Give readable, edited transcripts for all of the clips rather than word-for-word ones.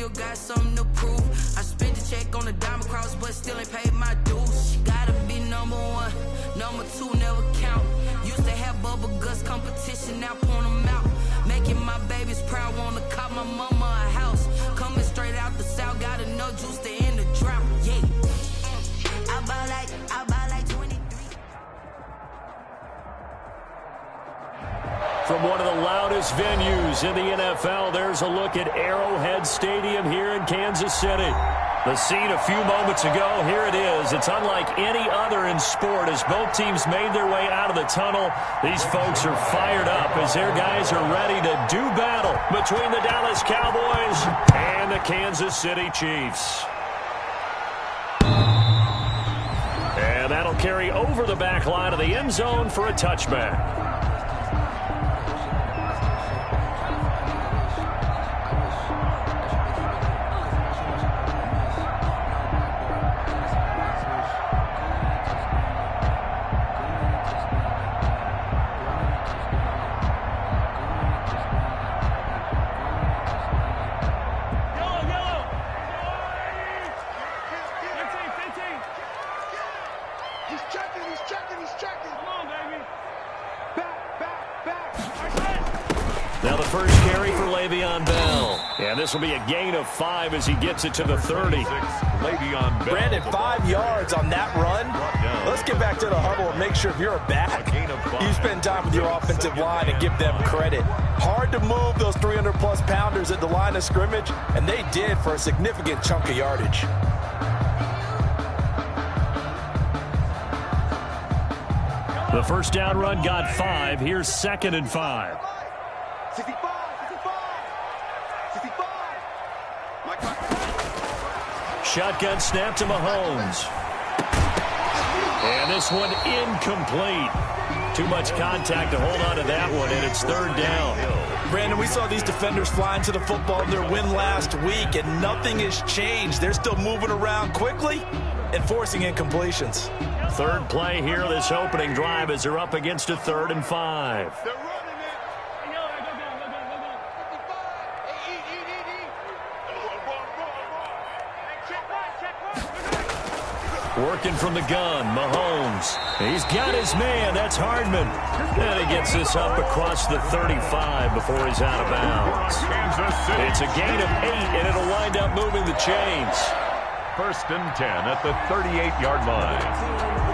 still got something to prove. I spent the check on the diamond cross, but still ain't paid my dues. Gotta be number one, number two never count. Used to have bubble guts competition, now point them out. Making my babies proud, wanna cop my mama a house. Coming straight out the south, got enough juice to end the drought. Yeah, I buy like 23. From one of the loudest venues in the NFL, there's a look at Arrowhead Stadium here in Kansas City. The scene a few moments ago, here it is. It's unlike any other in sport as both teams made their way out of the tunnel. These folks are fired up as their guys are ready to do battle between the Dallas Cowboys and the Kansas City Chiefs. And that'll carry over the back line of the end zone for a touchback. Now the first carry for Le'Veon Bell. And this will be a gain of 5 as he gets it to the 30. Le'Veon Bell. Brandon, 5 yards on that run. Let's get back to the huddle and make sure if you're a back, you spend time with your offensive line and give them credit. Hard to move those 300-plus pounders at the line of scrimmage, and they did for a significant chunk of yardage. The first down run got 5. Here's 2nd and 5. 65. Shotgun snap to Mahomes. And this one incomplete. Too much contact to hold on to that one, and it's 3rd down. Brandon, we saw these defenders flying to the football in their win last week, and nothing has changed. They're still moving around quickly and forcing incompletions. Third play here, this opening drive, as they're up against a 3rd and 5. Working from the gun, Mahomes. He's got his man. That's Hardman. And he gets this up across the 35 before he's out of bounds. It's a gain of 8, and it'll wind up moving the chains. 1st and 10 at the 38-yard line.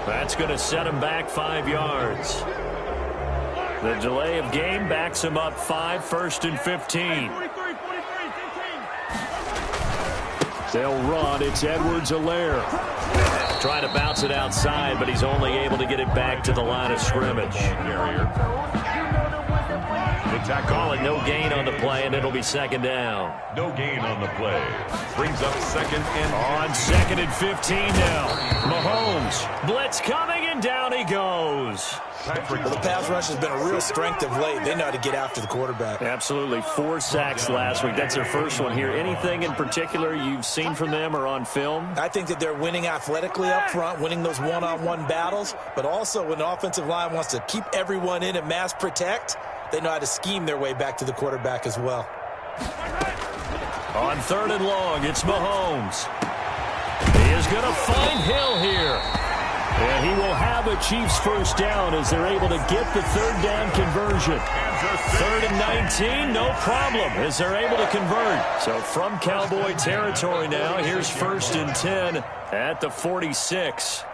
That's going to set him back 5 yards. The delay of game backs him up 5, 1st and 15. They'll run. It's Edwards-Helaire. Trying to bounce it outside, but he's only able to get it back to the line of scrimmage. Calling no gain on the play, and it'll be 2nd down. No gain on the play. Brings up 2nd and 10. On 2nd and 15 now. Mahomes. Blitz coming, and down he goes. Well, the pass rush has been a real strength of late. They know how to get after the quarterback. Absolutely. 4 sacks last week. That's their first one here. Anything in particular you've seen from them or on film? I think that they're winning athletically up front, winning those one-on-one battles, but also when the offensive line wants to keep everyone in and mass protect, they know how to scheme their way back to the quarterback as well. On 3rd and long, it's Mahomes. He is going to find Hill here. And he will have a Chiefs first down as they're able to get the 3rd down conversion. 3rd and 19, no problem, as they're able to convert. So from Cowboy territory now, here's 1st and 10 at the 46.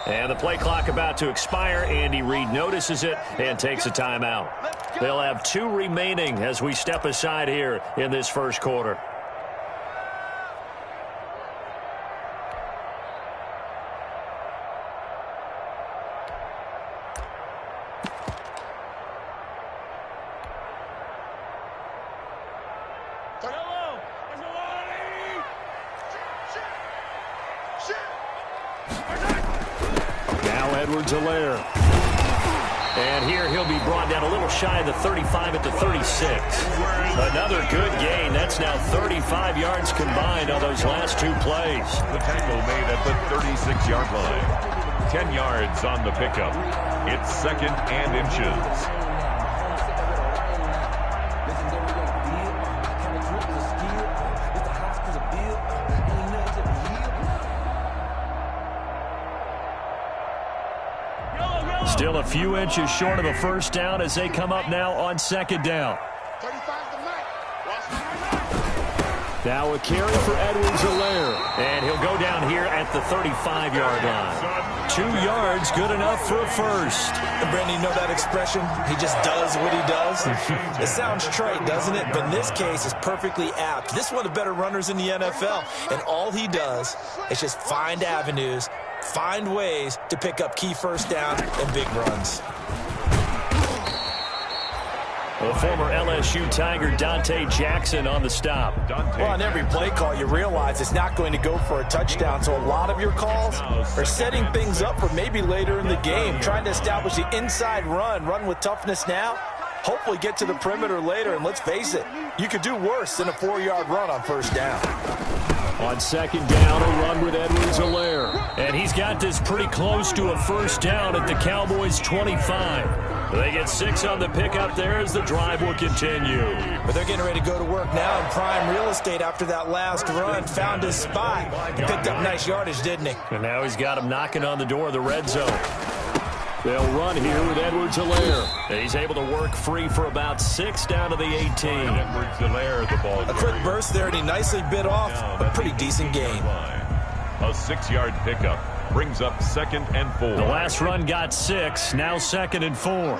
And the play clock about to expire. Andy Reid notices it and takes a timeout. They'll have 2 remaining as we step aside here in this first quarter. And here he'll be brought down a little shy of the 35 at the 36. Another good gain. That's now 35 yards combined on those last 2 plays. The tackle made at the 36-yard line. 10 yards on the pickup. It's 2nd and inches. Still a few inches short of a first down as they come up now on 2nd down. Now a carry for Edwards-Helaire. And he'll go down here at the 35-yard line. 2 yards, good enough for a first. And Brandon, you know that expression? He just does what he does. It sounds trite, doesn't it? But in this case, it's perfectly apt. This is one of the better runners in the NFL. And all he does is just find avenues, find ways to pick up key first down and big runs. The former LSU Tiger Dante Jackson on the stop. Well, on every play call, you realize it's not going to go for a touchdown. So a lot of your calls are setting things up for maybe later in the game, trying to establish the inside run with toughness now, hopefully get to the perimeter later. And let's face it, you could do worse than a 4-yard run on first down. On 2nd down, a run with Edwards-Helaire. And he's got this pretty close to a first down at the Cowboys' 25. They get 6 on the pickup there as the drive will continue. But they're getting ready to go to work now in prime real estate after that last run. Found his spot. He picked up nice yardage, didn't he? And now he's got him knocking on the door of the red zone. They'll run here with Edwards-Helaire. And he's able to work free for about 6 down to the 18. Edwards-Helaire, the ball. A quick burst there, and he nicely bit off a pretty decent gain. A 6-yard pickup brings up 2nd and 4. The last run got 6, now 2nd and 4.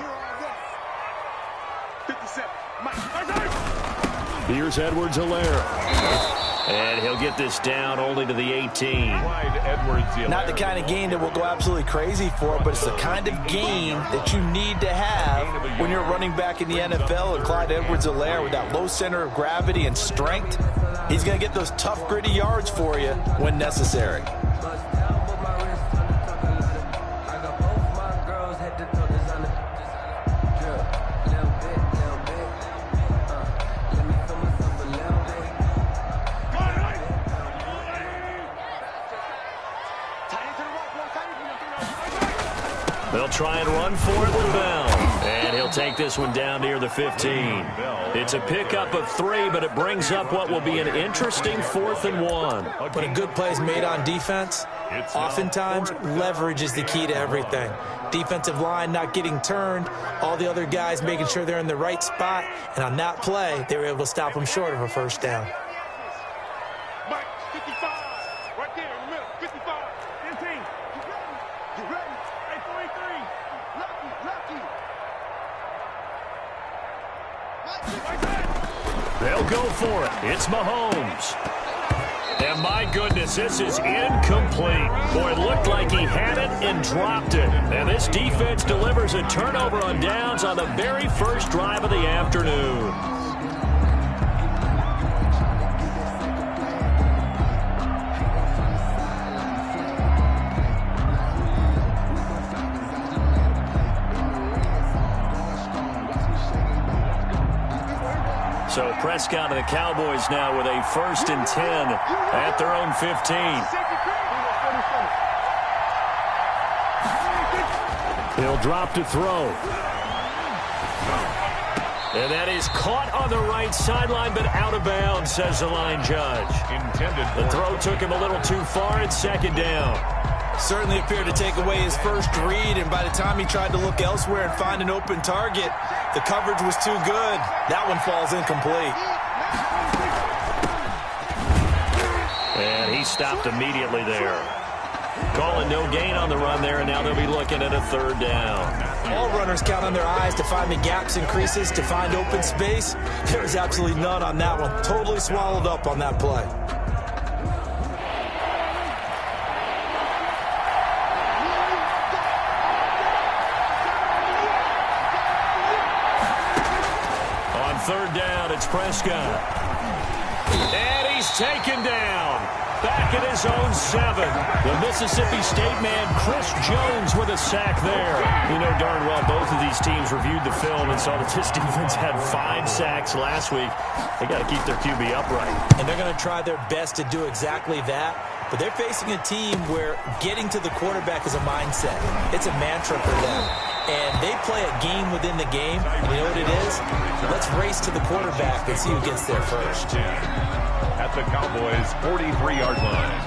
Here's Edwards-Helaire. And he'll get this down only to the 18. Not the kind of gain that we'll go absolutely crazy for, but it's the kind of gain that you need to have when you're running back in the NFL. And Clyde Edwards-Helaire, with that low center of gravity and strength, he's going to get those tough, gritty yards for you when necessary. They'll try and run for it with Bell. And he'll take this one down near the 15. It's a pickup of 3, but it brings up what will be an interesting 4th and 1. When a good play is made on defense, oftentimes leverage is the key to everything. Defensive line not getting turned, all the other guys making sure they're in the right spot. And on that play, they were able to stop them short of a first down. They'll go for it. It's Mahomes. And my goodness, this is incomplete. Boy, it looked like he had it and dropped it. And this defense delivers a turnover on downs on the very first drive of the afternoon. So Prescott and the Cowboys now with a 1st and 10 at their own 15. He'll drop to throw. And that is caught on the right sideline, but out of bounds, says the line judge. The throw took him a little too far at 2nd down. Certainly appeared to take away his first read, and by the time he tried to look elsewhere and find an open target, the coverage was too good. That one falls incomplete. And he stopped immediately there. Calling no gain on the run there, and now they'll be looking at a third down. All runners count on their eyes to find the gaps and creases, to find open space. There's absolutely none on that one. Totally swallowed up on that play. On third down, it's Prescott. And he's taken down. Back at his own 7. The Mississippi State man, Chris Jones, with a sack there. You know darn well both of these teams reviewed the film and saw that this defense had 5 sacks last week. They got to keep their QB upright. And they're going to try their best to do exactly that. But they're facing a team where getting to the quarterback is a mindset. It's a mantra for them. And they play a game within the game. And you know what it is? Let's race to the quarterback and see who gets there first. At the Cowboys' 43-yard line.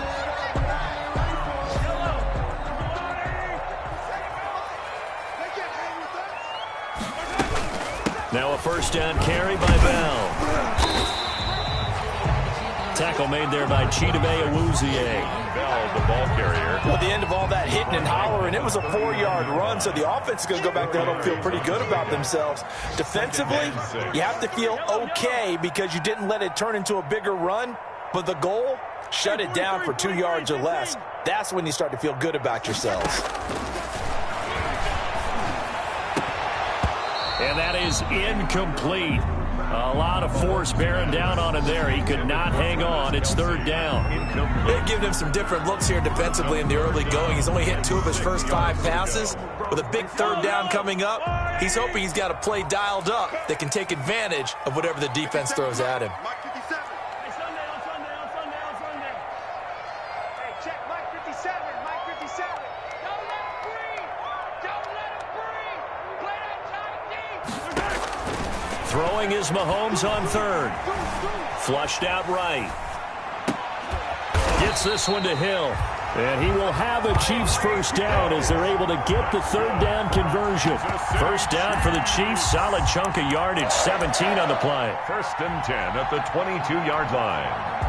Now a first down carry by Bell. Tackle made there by Chidobe Awuzie. Bell, the ball carrier. Well, at the end of all that hitting and hollering, it was a 4-yard run, so the offense is going to go back there and feel pretty good about themselves. Defensively, you have to feel okay because you didn't let it turn into a bigger run, but the goal, shut it down for 2 yards or less. That's when you start to feel good about yourselves. And that is incomplete. A lot of force bearing down on him there. He could not hang on. It's third down. They've given him some different looks here defensively in the early going. He's only hit 2 of his first 5 passes. With a big third down coming up, he's hoping he's got a play dialed up that can take advantage of whatever the defense throws at him. Throwing is Mahomes on third. Flushed out right. Gets this one to Hill. And he will have a Chiefs first down as they're able to get the third down conversion. First down for the Chiefs. Solid chunk of yardage. 17 on the play. First and 10 at the 22-yard line.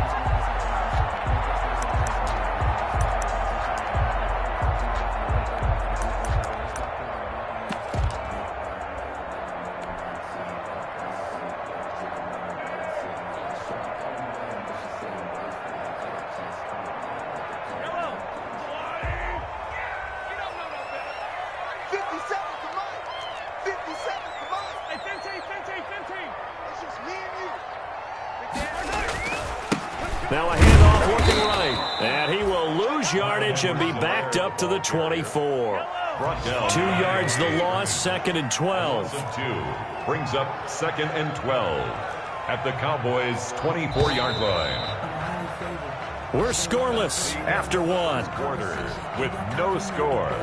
Now a handoff working right. And he will lose yardage and be backed up to the 24. 2 yards the loss, 2nd and 12. Brings up 2nd and 12 at the Cowboys' 24-yard line. We're scoreless after 1. Quarter with no score.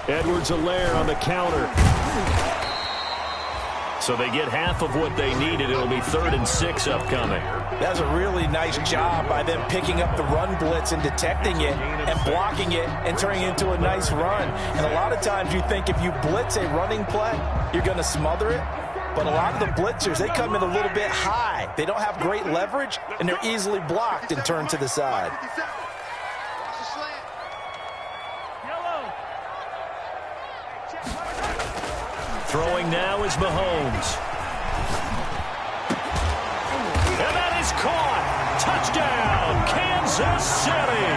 Edwards-Helaire on the counter. So they get half of what they needed. It'll be 3rd and 6 upcoming. That's a really nice job by them picking up the run blitz and detecting it and blocking it and turning it into a nice run. And a lot of times you think if you blitz a running play, you're going to smother it. But a lot of the blitzers, they come in a little bit high. They don't have great leverage, and they're easily blocked and turned to the side. Throwing now is Mahomes. And that is caught. Touchdown, Kansas City.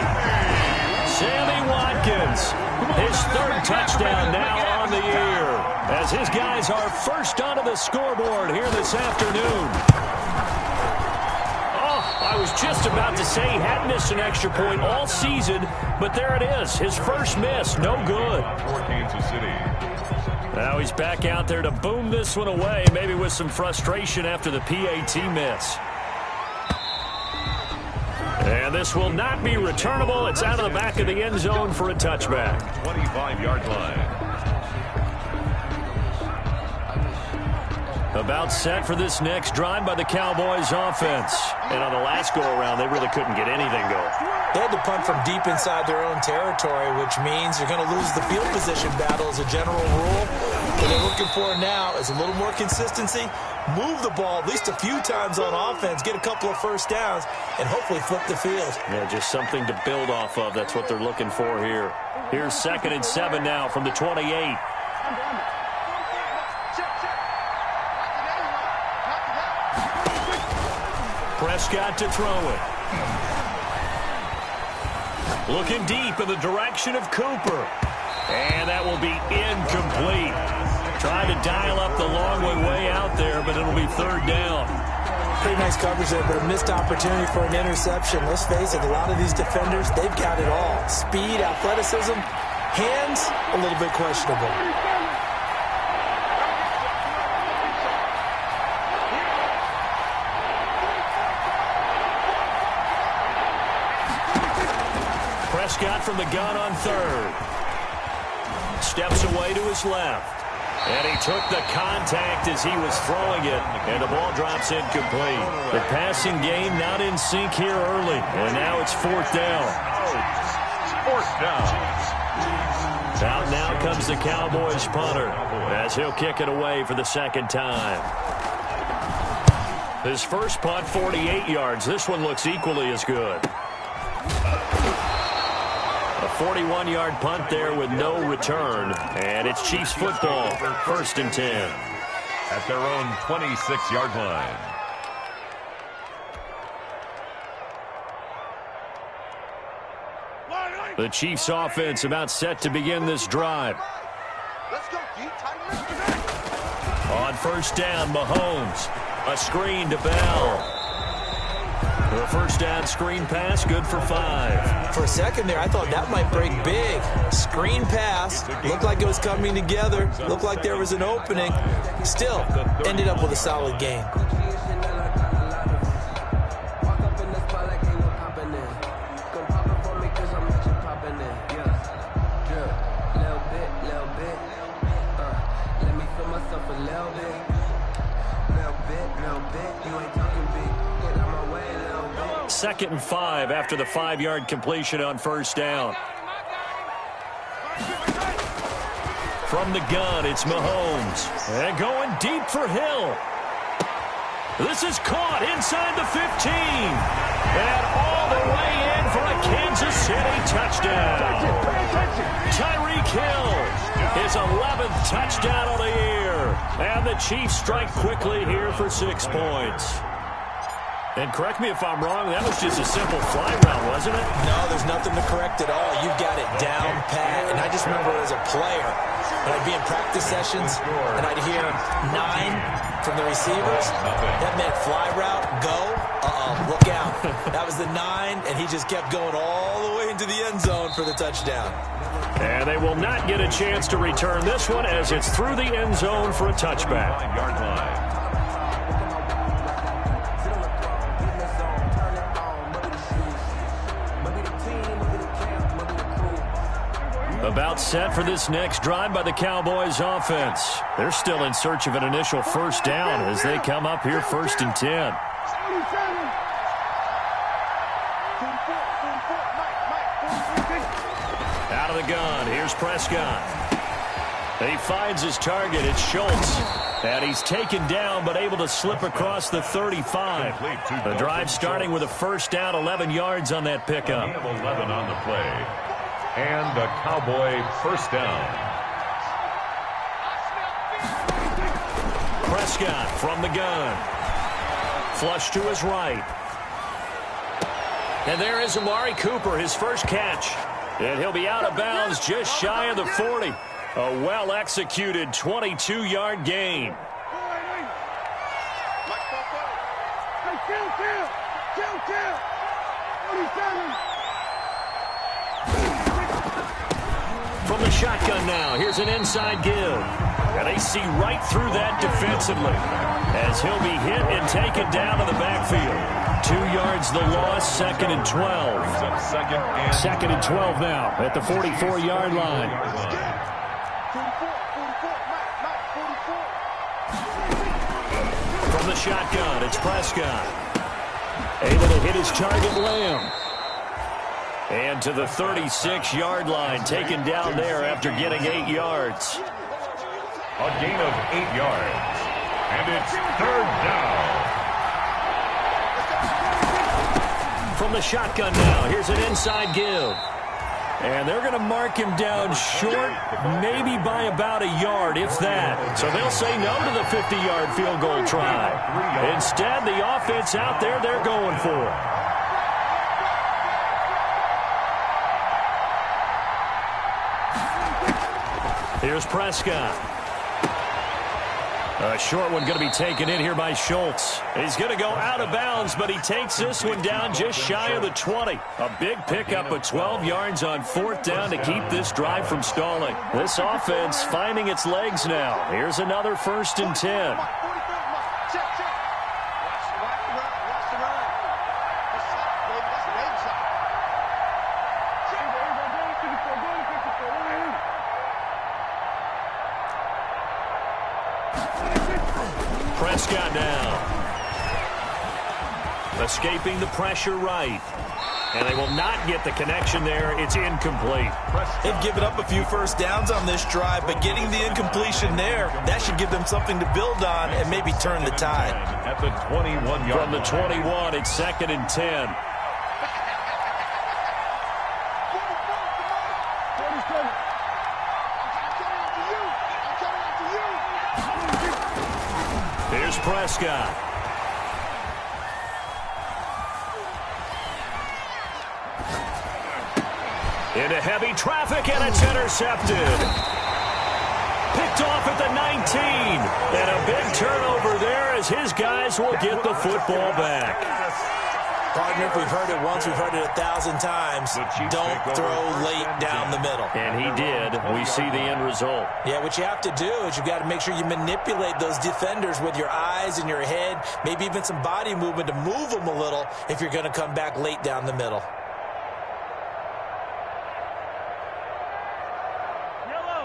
Sammy Watkins, his 3rd touchdown now on the year, as his guys are first onto the scoreboard here this afternoon. I was just about to say he hadn't missed an extra point all season, but there it is. His first miss, no good. For Kansas City. Now he's back out there to boom this one away, maybe with some frustration after the PAT miss. And this will not be returnable. It's out of the back of the end zone for a touchback. 25-yard line. About set for this next drive by the Cowboys offense. And on the last go-around, they really couldn't get anything going. They had to punt from deep inside their own territory, which means you're going to lose the field position battle as a general rule. What they're looking for now is a little more consistency, move the ball at least a few times on offense, get a couple of first downs, and hopefully flip the field. Yeah, just something to build off of. That's what they're looking for here. Here's 2nd and 7 now from the 28. Prescott to throw it. Looking deep in the direction of Cooper. And that will be incomplete. Trying to dial up the long way out there, but it'll be 3rd down. Pretty nice coverage there, but a missed opportunity for an interception. Let's face it, a lot of these defenders, they've got it all. Speed, athleticism, hands, a little bit questionable. Prescott from the gun on 3rd. Steps away to his left. And he took the contact as he was throwing it. And the ball drops incomplete. The passing game not in sync here early. And now it's 4th down. 4th down. Out now comes the Cowboys punter as he'll kick it away for the 2nd time. His first punt, 48 yards. This one looks equally as good. A 41-yard punt there with no return. And it's Chiefs football, 1st and 10. At their own 26-yard line. The Chiefs offense about set to begin this drive. On 1st down, Mahomes. A screen to Bell. The 1st down screen pass, good for 5. For a second there, I thought that might break big. Screen pass, looked like it was coming together, looked like there was an opening. Still, ended up with a solid gain. Second and 5 after the 5-yard completion on 1st down. From the gun, it's Mahomes. And going deep for Hill. This is caught inside the 15. And all the way in for a Kansas City touchdown. Tyreek Hill, his 11th touchdown of the year. And the Chiefs strike quickly here for 6 points. And correct me if I'm wrong, that was just a simple fly route, wasn't it? No, there's nothing to correct at all. You've got it down pat. And I just remember as a player, when I'd be in practice sessions, and I'd hear 9 from the receivers. That meant fly route, go, look out. That was the 9, and he just kept going all the way into the end zone for the touchdown. And they will not get a chance to return this one as it's through the end zone for a touchback. 9-yard line. About set for this next drive by the Cowboys offense. They're still in search of an initial 1st down as they come up here 1st and 10. Out of the gun, here's Prescott. He finds his target, it's Schultz. And he's taken down but able to slip across the 35. The drive starting with a 1st down, 11 yards on that pickup. 11 on the play. And a Cowboy 1st down. Prescott from the gun. Flush to his right. And there is Amari Cooper, his first catch. And he'll be out of bounds just shy of the 40. A well-executed 22-yard gain. From the shotgun now, here's an inside give. And they see right through that defensively as he'll be hit and taken down to the backfield. 2 yards the loss, 2nd and 12. Second and 12 now at the 44-yard line. From the shotgun, it's Prescott. Able to hit his target, Lamb. And to the 36-yard line, taken down there after getting 8 yards. A gain of 8 yards. And it's 3rd down. From the shotgun now, here's an inside give. And they're going to mark him down short, maybe by about a yard, if that. So they'll say no to the 50-yard field goal try. Instead, the offense out there, they're going for it. Here's Prescott. A short one going to be taken in here by Schultz. He's going to go out of bounds, but he takes this one down just shy of the 20. A big pickup of 12 yards on 4th down to keep this drive from stalling. This offense finding its legs now. Here's another 1st and 10. Prescott now. Escaping the pressure right. And they will not get the connection there. It's incomplete. They've given up a few first downs on this drive, but getting the incompletion there, that should give them something to build on and maybe turn the tide. At the 21-yard From the 21, it's 2nd and 10. Here's Prescott. Into heavy traffic, and it's intercepted. Picked off at the 19. And a big turnover there as his guys will get the football back. Partner, if we've heard it once, we've heard it 1,000 times. Don't throw late down the middle. And he did. We see the end result. Yeah, what you have to do is you've got to make sure you manipulate those defenders with your eyes and your head, maybe even some body movement to move them a little if you're going to come back late down the middle.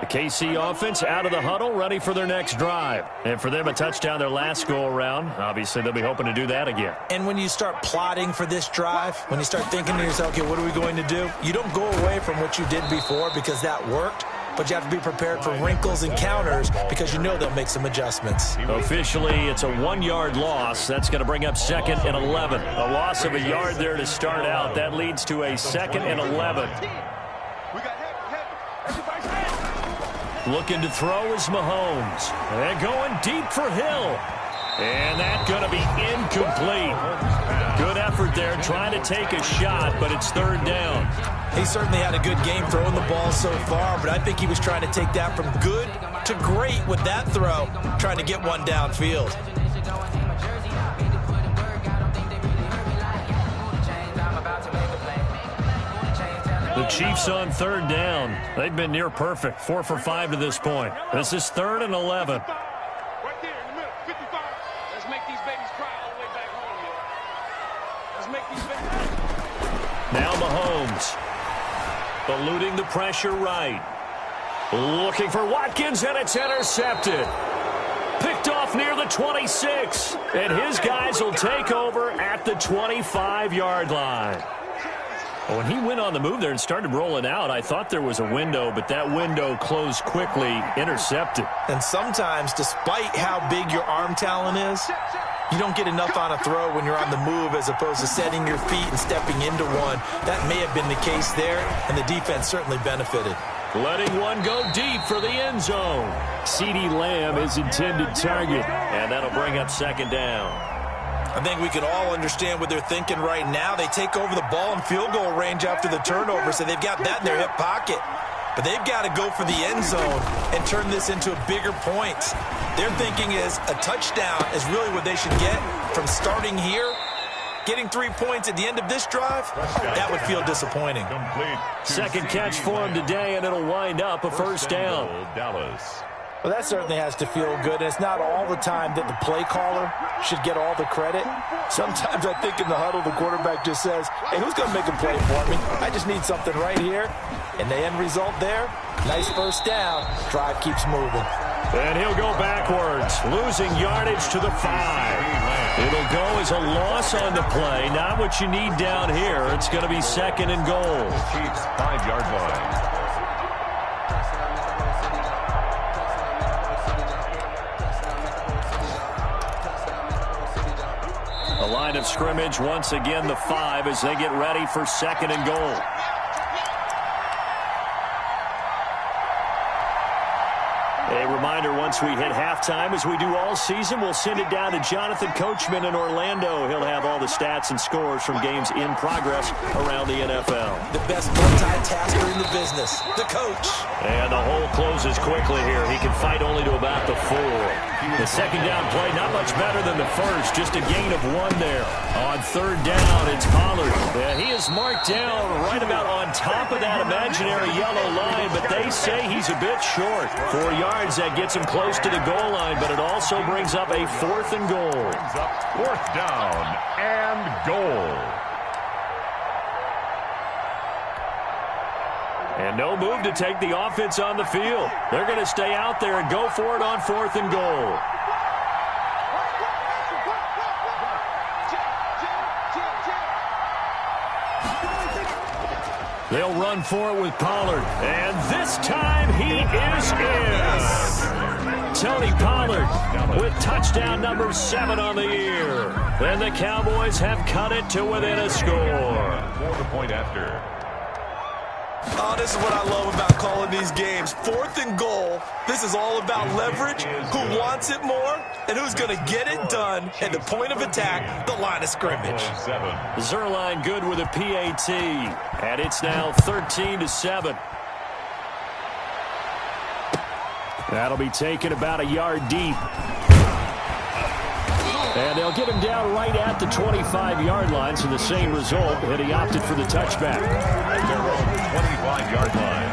The KC offense out of the huddle, ready for their next drive. And for them, a touchdown their last go-around. Obviously, they'll be hoping to do that again. And when you start plotting for this drive, when you start thinking to yourself, okay, what are we going to do? You don't go away from what you did before because that worked, but you have to be prepared for wrinkles and counters because you know they'll make some adjustments. Officially, it's a 1-yard loss. That's going to bring up 2nd and 11. A loss of a yard there to start out. That leads to a 2nd and 11. Looking to throw is Mahomes. And going deep for Hill. And that's going to be incomplete. Good effort there trying to take a shot, but it's 3rd down. He certainly had a good game throwing the ball so far, but I think he was trying to take that from good to great with that throw, trying to get one downfield. The Chiefs on 3rd down. They've been near perfect. 4 for 5 to this point. This is 3rd and 11. Right there in the middle, 55. Let's make these babies cry all the way back home, yo. Let's make these babies. Now Mahomes. Eluding the pressure right. Looking for Watkins, and it's intercepted. Picked off near the 26. And his guys will take over at the 25-yard line. When he went on the move there and started rolling out, I thought there was a window, but that window closed quickly, intercepted. And sometimes, despite how big your arm talent is, you don't get enough on a throw when you're on the move as opposed to setting your feet and stepping into one. That may have been the case there, and the defense certainly benefited. Letting one go deep for the end zone. CeeDee Lamb is intended target, and that'll bring up 2nd down. I think we can all understand what they're thinking right now. They take over the ball in field goal range after the turnover, so they've got that in their hip pocket. But they've got to go for the end zone and turn this into bigger points. Their thinking is a touchdown is really what they should get from starting here. Getting 3 points at the end of this drive, that would feel disappointing. Second catch for him today, and it'll wind up a 1st down. Dallas. Well, that certainly has to feel good. And it's not all the time that the play caller should get all the credit. Sometimes I think in the huddle, the quarterback just says, hey, who's going to make a play for me? I just need something right here. And the end result there, nice 1st down. Drive keeps moving. And he'll go backwards, losing yardage to the 5. It'll go as a loss on the play. Not what you need down here. It's going to be 2nd and goal. Chiefs 5-yard line. The line of scrimmage, once again, the 5 as they get ready for 2nd and goal. A reminder, once we hit halftime, as we do all season, we'll send it down to Jonathan Coachman in Orlando. He'll have all the stats and scores from games in progress around the NFL. The best multitasker in the business, the coach. And the hole closes quickly here. He can fight only to about the 4. The 2nd down play, not much better than the first, just a gain of 1 there. On 3rd down, it's Pollard. Yeah, he is marked down right about on top of that imaginary yellow line, but they say he's a bit short. 4 yards, that gets him close to the goal line, but it also brings up a 4th and goal. 4th down and goal. And no move to take the offense on the field. They're going to stay out there and go for it on 4th and goal. They'll run for it with Pollard. And this time he is in. Tony Pollard with touchdown number 7 on the year. And the Cowboys have cut it to within a score. For the point after. Oh, this is what I love about calling these games. 4th and goal. This is all about leverage, who wants it more, and who's going to get it done at the point of attack, the line of scrimmage. Zerline good with a PAT, and it's now 13-7. That'll be taken about a yard deep. And they'll get him down right at the 25-yard line, so the same result, and he opted for the touchback. 25-yard line.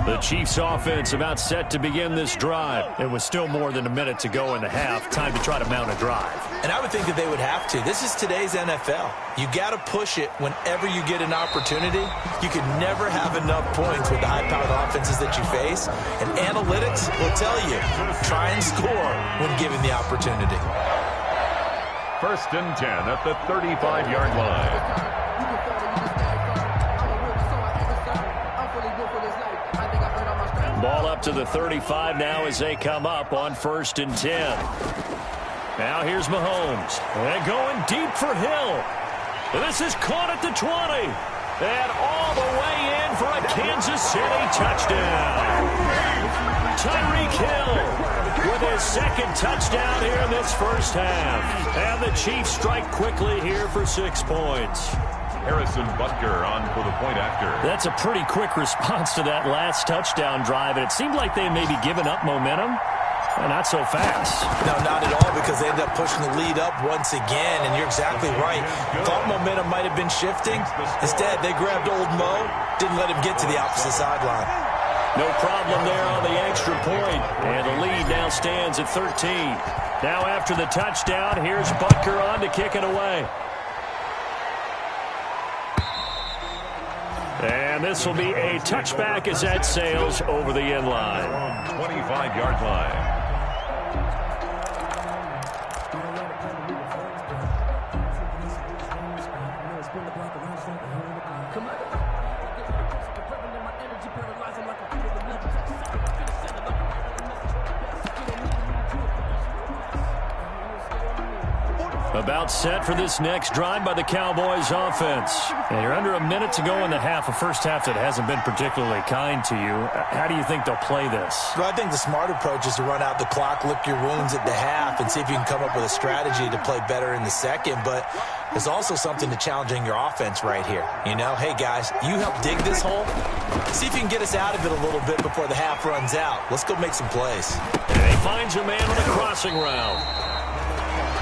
The Chiefs offense about set to begin this drive. It was still more than a minute to go in the half. Time to try to mount a drive. And I would think that they would have to. This is today's NFL. You got to push it whenever you get an opportunity. You can never have enough points with the high-powered offenses that you face. And analytics will tell you, try and score when given the opportunity. 1st and 10 at the 35-yard line. Ball up to the 35 now as they come up on 1st and 10. Now here's Mahomes. And going deep for Hill. This is caught at the 20. And all the way in for a Kansas City touchdown. Tyreek Hill with his 2nd touchdown here in this first half. And the Chiefs strike quickly here for 6 points. Harrison Butker on for the point after. That's a pretty quick response to that last touchdown drive, and it seemed like they may be giving up momentum. Not so fast. No, not at all, because they ended up pushing the lead up once again, and you're exactly right. Thought momentum might have been shifting. Instead, they grabbed old Mo, didn't let him get to the opposite sideline. No problem there on the extra point, and the lead now stands at 13. Now after the touchdown, here's Butker on to kick it away. And this will be a touchback as that sails over the end line. 25-yard line. About set for this next drive by the Cowboys offense. And you're under a minute to go in the half, a first half that hasn't been particularly kind to you. How do you think they'll play this? Well, I think the smart approach is to run out the clock, lick your wounds at the half, and see if you can come up with a strategy to play better in the second. But there's also something to challenging your offense right here. You know, hey, guys, you help dig this hole. See if you can get us out of it a little bit before the half runs out. Let's go make some plays. And he finds a man on a crossing route.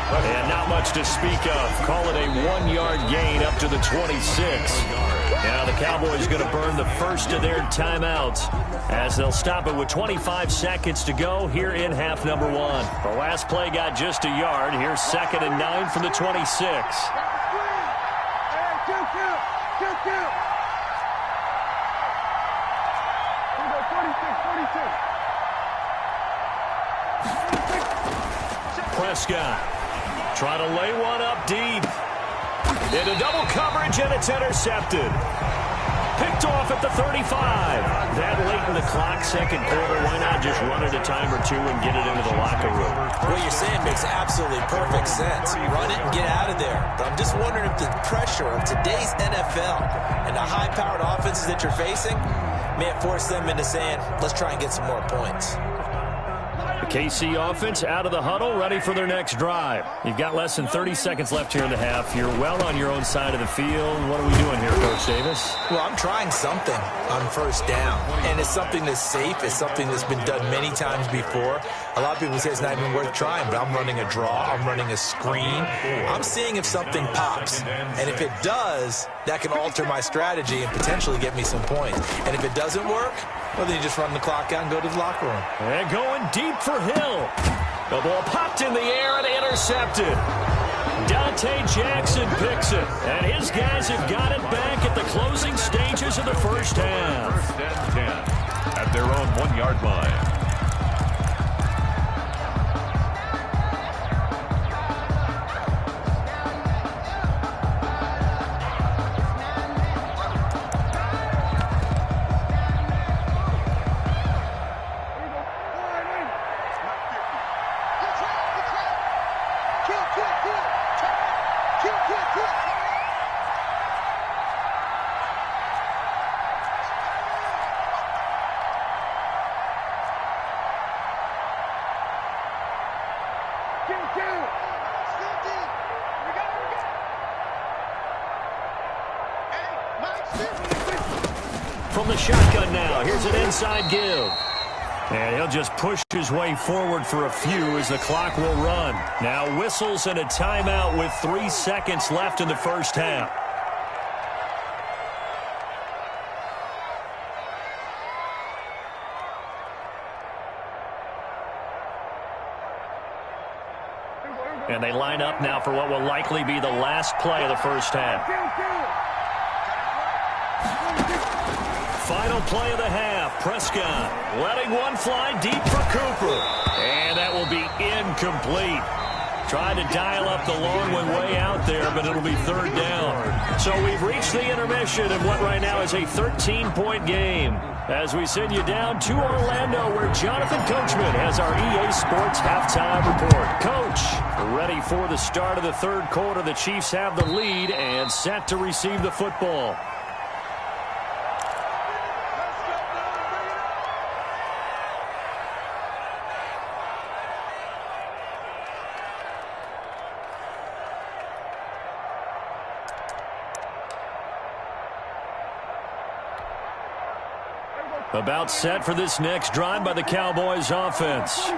And not much to speak of. Call it a 1-yard gain up to the 26. Now the Cowboys going to burn the first of their timeouts as they'll stop it with 25 seconds to go here in half number 1. The last play got just a yard. Here's 2nd and 9 from the 26. Prescott trying to lay one up deep. Into double coverage, and it's intercepted. Picked off at the 35. That late in the clock, second quarter, why not just run it a time or two and get it into the locker room? What you're saying makes absolutely perfect sense. Run it and get out of there. But I'm just wondering if the pressure of today's NFL and the high-powered offenses that you're facing may have forced them into saying, let's try and get some more points. The KC offense out of the huddle, ready for their next drive. You've got less than 30 seconds left here in the half. You're well on your own side of the field. What are we doing here, Coach Davis? Well, I'm trying something on first down, and it's something that's safe. It's something that's been done many times before. A lot of people say it's not even worth trying, but I'm running a draw. I'm running a screen. I'm seeing if something pops, and if it does, that can alter my strategy and potentially get me some points. And if it doesn't work, well, then you just run the clock out and go to the locker room. And going deep for Hill. The ball popped in the air and intercepted. Dante Jackson picks it. And his guys have got it back at the closing stages of the first half. First and 10 at their own 1-yard line. From the shotgun now, here's an inside give. And he'll just push his way forward for a few as the clock will run. Now whistles and a timeout with 3 seconds left in the first half. And they line up now for what will likely be the last play of the first half. Final play of the half. Prescott letting one fly deep for Cooper. And that will be incomplete. Tried to dial up the long one way out there, but it'll be third down. So we've reached the intermission of what right now is a 13-point game. As we send you down to Orlando, where Jonathan Coachman has our EA Sports halftime report. Coach, ready for the start of the third quarter. The Chiefs have the lead and set to receive the football. About set for this next drive by the Cowboys offense.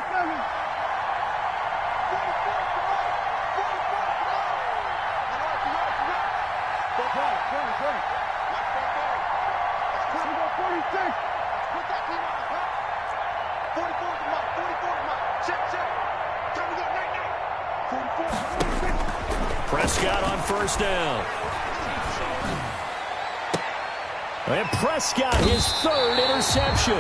Prescott on first down. And Prescott, his third interception.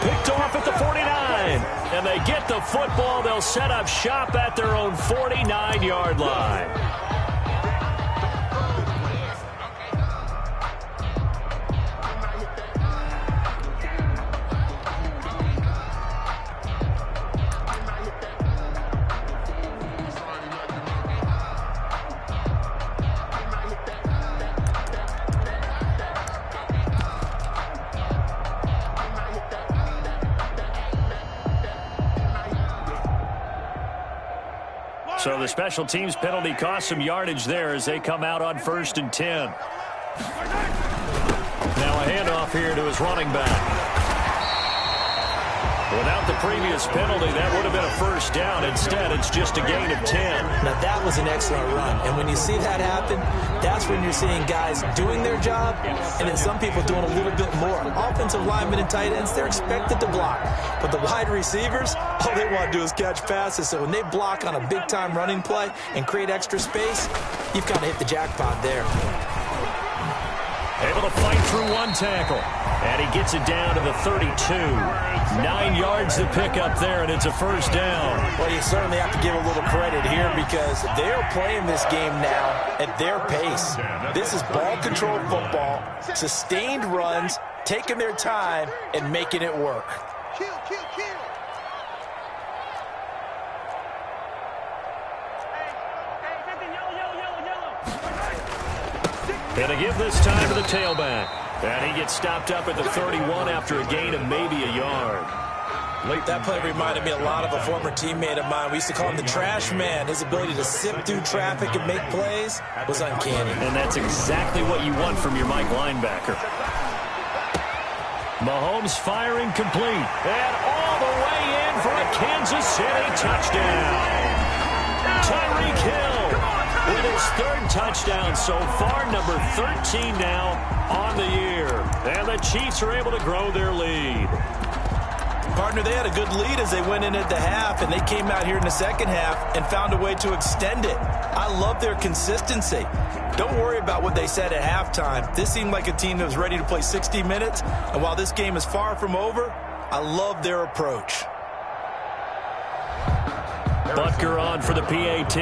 Picked off at the 49. And they get the football. They'll set up shop at their own 49-yard line. So the special teams penalty cost some yardage there as they come out on 1st and 10. Now a handoff here to his running back. Without the previous penalty, that would have been a first down. Instead, it's just a gain of 10. Now, that was an excellent run. And when you see that happen, that's when you're seeing guys doing their job and then some people doing a little bit more. Offensive linemen and tight ends, they're expected to block. But the wide receivers, all they want to do is catch passes. So when they block on a big-time running play and create extra space, you've kind of hit the jackpot there. Able to fight through one tackle. And he gets it down to the 32. 9 yards to pick up there, and it's a first down. Well, you certainly have to give a little credit here because they're playing this game now at their pace. This is ball control football, sustained runs, taking their time, and making it work. Kill. And to give this time to the tailback. And he gets stopped up at the 31 after a gain of maybe a yard. That play reminded me a lot of a former teammate of mine. We used to call him the trash man. His ability to sift through traffic and make plays was uncanny. And that's exactly what you want from your Mike linebacker. Mahomes firing complete. And all the way in for a Kansas City touchdown. Tyreek Hill with his third touchdown so far, number 13 now on the year. And the Chiefs are able to grow their lead. Partner, they had a good lead as they went in at the half, and they came out here in the second half and found a way to extend it. I love their consistency. Don't worry about what they said at halftime. This seemed like a team that was ready to play 60 minutes, and while this game is far from over, I love their approach. Butker on for the PAT.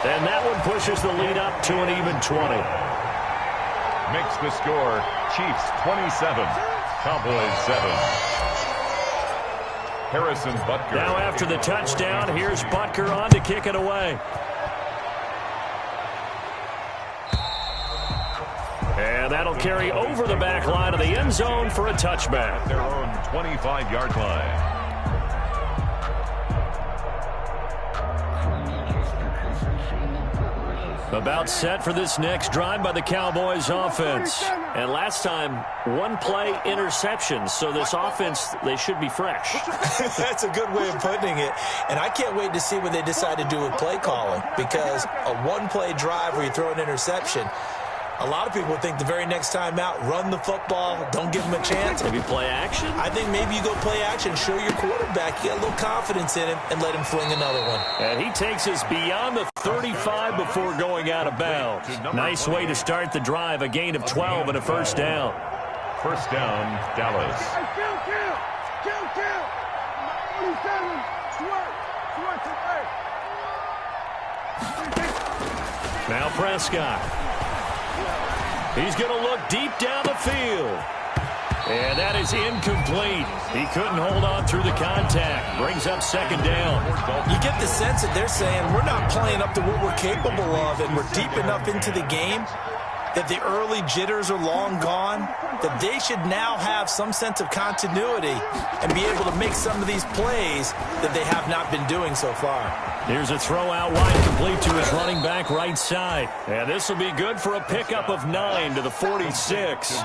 And that one pushes the lead up to an even 20. Makes the score Chiefs 27, Cowboys 7. Harrison Butker. Now after the touchdown, here's Butker on to kick it away. And that'll carry over the back line of the end zone for a touchback. Their own 25-yard line. About set for this next drive by the Cowboys offense. And last time, one play interception. So this offense, they should be fresh. That's a good way of putting it. And I can't wait to see what they decide to do with play calling. Because a one-play drive where you throw an interception, a lot of people think the very next time out, run the football, don't give them a chance. Maybe play action? I think maybe you go play action, show your quarterback you got a little confidence in him, and let him fling another one. And he takes us beyond the 35 before going out of bounds. Nice way to start the drive, a gain of 12 and a first down. First down, Dallas. Kill. 27. Now Prescott. He's going to look deep down the field. And that is incomplete. He couldn't hold on through the contact. Brings up second down. You get the sense that they're saying we're not playing up to what we're capable of, and we're deep enough into the game that the early jitters are long gone, that they should now have some sense of continuity and be able to make some of these plays that they have not been doing so far. Here's a throw out wide, complete to his running back right side. And this will be good for a pickup of 9 to the 46.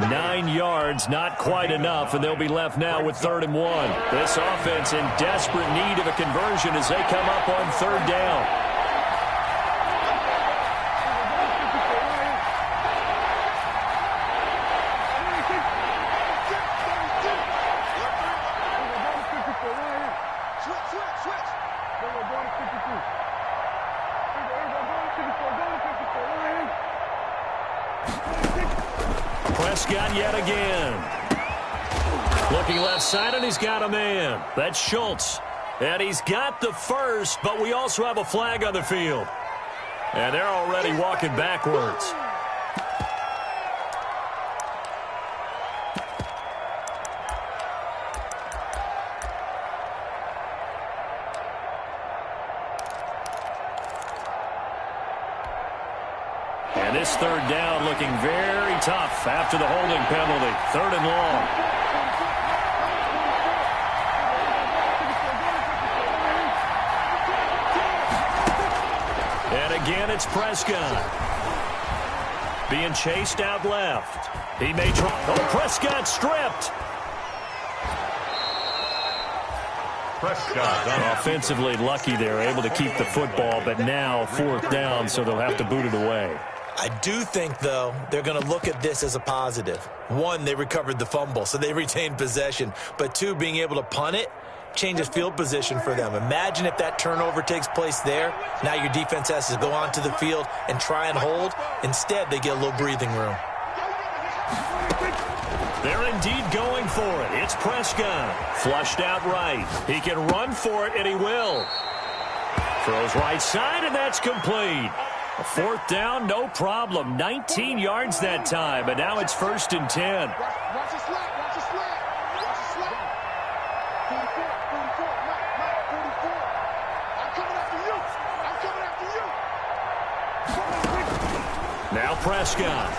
9 yards, not quite enough, and they'll be left now with 3rd and 1. This offense in desperate need of a conversion as they come up on 3rd down. Prescott yet again. Looking left side, and he's got a man. That's Schultz. And he's got the first, but we also have a flag on the field. And they're already walking backwards. And this 3rd down looking very tough after the holding penalty. 3rd and long. And again, it's Prescott. Being chased out left. He may try. Oh, Prescott stripped. Offensively lucky they're able to keep the football, but now 4th down, so they'll have to boot it away. I do think, though, they're going to look at this as a positive. 1, they recovered the fumble, so they retained possession. But 2, being able to punt it, changes field position for them. Imagine if that turnover takes place there. Now your defense has to go onto the field and try and hold. Instead, they get a little breathing room. They're indeed going for it. It's Prescott. Flushed out right. He can run for it, and he will. Throws right side, and that's complete. A fourth down, no problem. 19 yards that time, but now it's 1st and 10. Watch the slap. Watch the slap. Watch the slap. 44. Mike, 44. I'm coming after you. I'm coming after you. Now Prescott.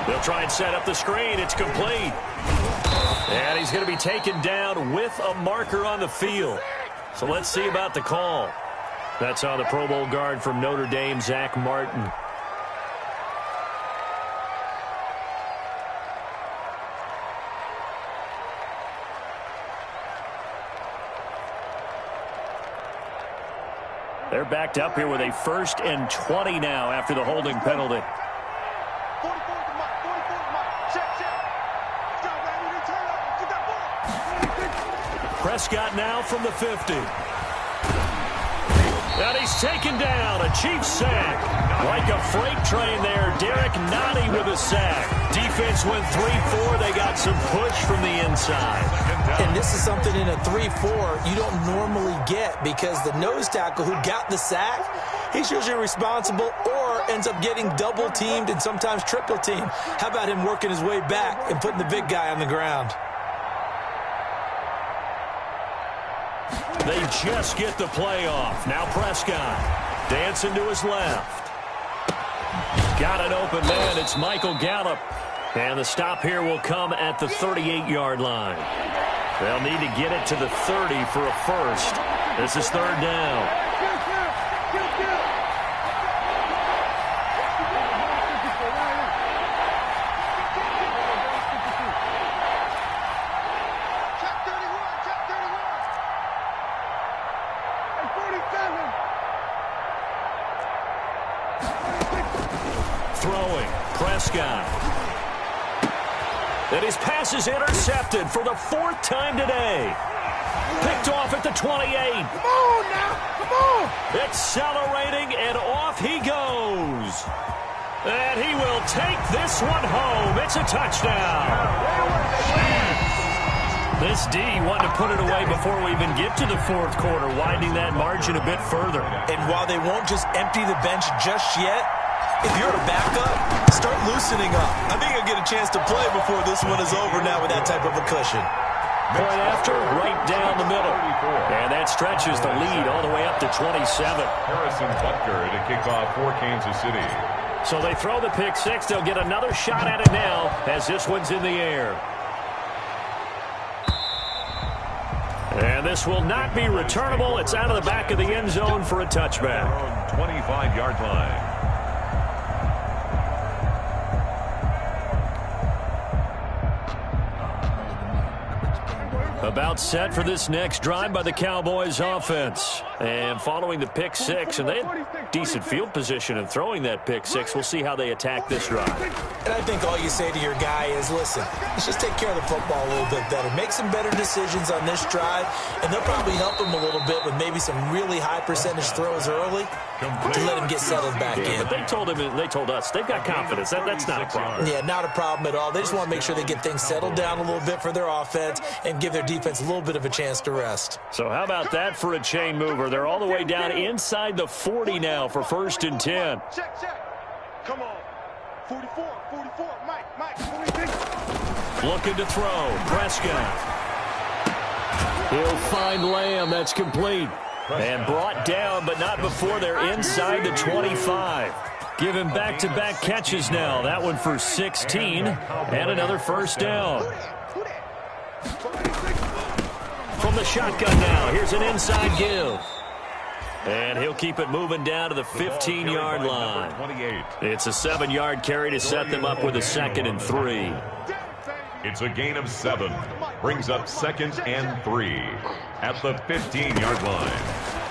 They'll try and set up the screen. It's complete. And he's going to be taken down with a marker on the field. So let's see about the call. That's on the Pro Bowl guard from Notre Dame, Zach Martin. They're backed up here with a 1st and 20 now after the holding penalty. 44 to Mike. Check. Stop, Randy. Turn up. Get that ball. Prescott now from the 50. And he's taken down. A Chiefs sack. Like a freight train there. Derek Nottie with a sack. Defense went 3-4. They got some push from the inside. And this is something in a 3-4 you don't normally get, because the nose tackle who got the sack, he's usually responsible or ends up getting double teamed and sometimes triple teamed. How about him working his way back and putting the big guy on the ground? They just get the play off. Now Prescott dancing to his left. Got an open man. It's Michael Gallup. And the stop here will come at the 38-yard line. They'll need to get it to the 30 for a first. This is 3rd down. Throwing, Prescott. And his pass is intercepted for the 4th time today. Picked off at the 28. Come on now. Come on. Accelerating, and off he goes. And he will take this one home. It's a touchdown. This D wanted to put it away before we even get to the 4th quarter, widening that margin a bit further. And while they won't just empty the bench just yet, if you're a backup, start loosening up. I think you'll get a chance to play before this one is over now with that type of a cushion. Point after, right down the middle. And that stretches the lead all the way up to 27. Harrison Butker to kick off for Kansas City. So they throw the pick six. They'll get another shot at it now as this one's in the air. And this will not be returnable. It's out of the back of the end zone for a touchback. 25-yard line. About set for this next drive by the Cowboys offense. And following the pick six, and they had decent field position in throwing that pick six. We'll see how they attack this drive. And I think all you say to your guy is, listen, let's just take care of the football a little bit better. Make some better decisions on this drive, and they'll probably help him a little bit with maybe some really high percentage throws early to let him get settled back in. But they told us they've got confidence. That's not a problem. Yeah, not a problem at all. They just want to make sure they get things settled down a little bit for their offense and give their defense a little bit of a chance to rest. So how about that for a chain mover? They're all the way down inside the 40 now for 1st and 10. Check. Come on. 44, Mike, 46. Looking to throw. Prescott. He'll find Lamb. That's complete. And brought down, but not before they're inside the 25. Give him back-to-back catches now. That one for 16 and another first down. From the shotgun now, here's an inside give. And he'll keep it moving down to the 15-yard line. It's a 7-yard carry to set them up with a 2nd and 3. It's a gain of 7. Brings up 2nd and 3 at the 15-yard line.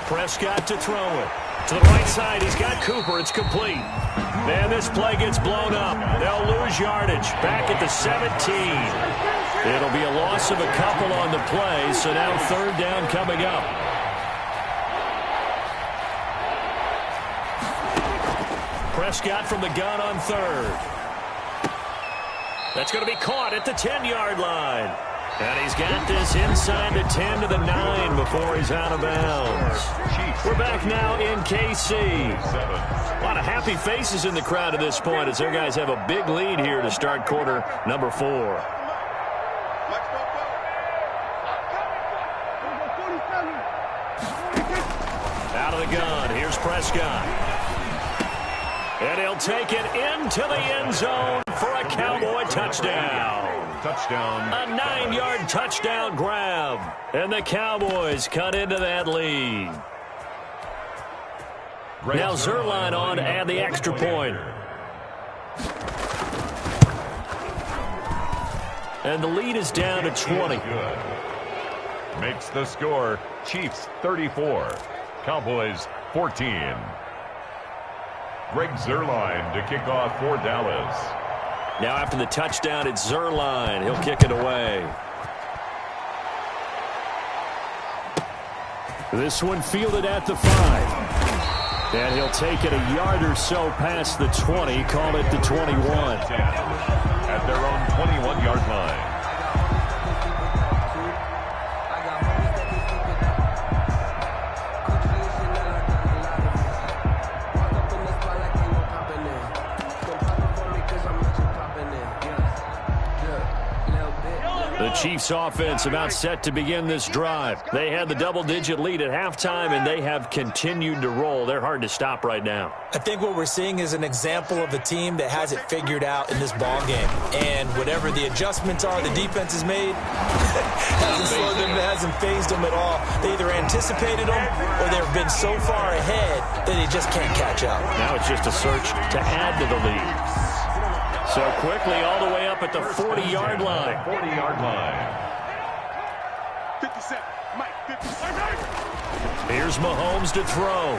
Prescott to throw it. To the right side, he's got Cooper. It's complete. And this play gets blown up. They'll lose yardage. Back at the 17. It'll be a loss of a couple on the play, so now third down coming up. Prescott from the gun on third. That's going to be caught at the 10-yard line. And he's got this inside the 10 to the 9 before he's out of bounds. We're back now in KC. A lot of happy faces in the crowd at this point as their guys have a big lead here to start quarter number 4. Out of the gun. Here's Prescott. And he'll take it into the end zone for a Cowboy touchdown. Touchdown. A 9-yard touchdown grab. And the Cowboys cut into that lead. Now Zerline on to add the extra point. And the lead is down to 20. Makes the score Chiefs 34, Cowboys 14. Greg Zerline to kick off for Dallas. Now after the touchdown, it's Zerline. He'll kick it away. This one fielded at the 5. And he'll take it a yard or so past the 20, call it the 21. At their own 21-yard line. The Chiefs offense about set to begin this drive. They had the double-digit lead at halftime, and they have continued to roll. They're hard to stop right now. I think what we're seeing is an example of a team that has it figured out in this ball game. And whatever the adjustments are the defense has made, hasn't phased them at all. They either anticipated them or they've been so far ahead that they just can't catch up. Now it's just a search to add to the lead. So quickly all the way up at the 40-yard line. 40-yard line. 57. Mike, 57. Here's Mahomes to throw.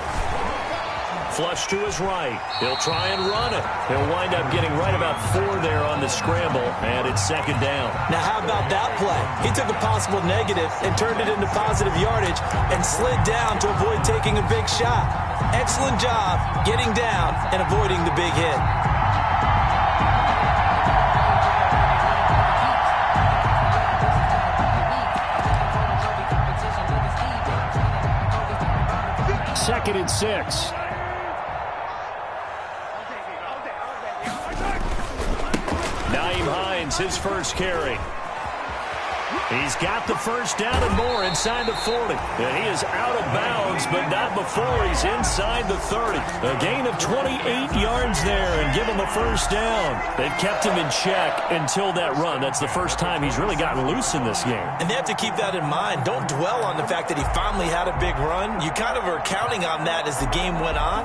Flush to his right. He'll try and run it. He'll wind up getting right about 4 there on the scramble, and it's second down. Now how about that play? He took a possible negative and turned it into positive yardage and slid down to avoid taking a big shot. Excellent job getting down and avoiding the big hit. Second and 6. Naeem Hines, his first carry. He's got the first down and more inside the 40. And he is out of bounds, but not before he's inside the 30. A gain of 28 yards there and give him a first down. They've kept him in check until that run. That's the first time he's really gotten loose in this game. And they have to keep that in mind. Don't dwell on the fact that he finally had a big run. You kind of are counting on that as the game went on.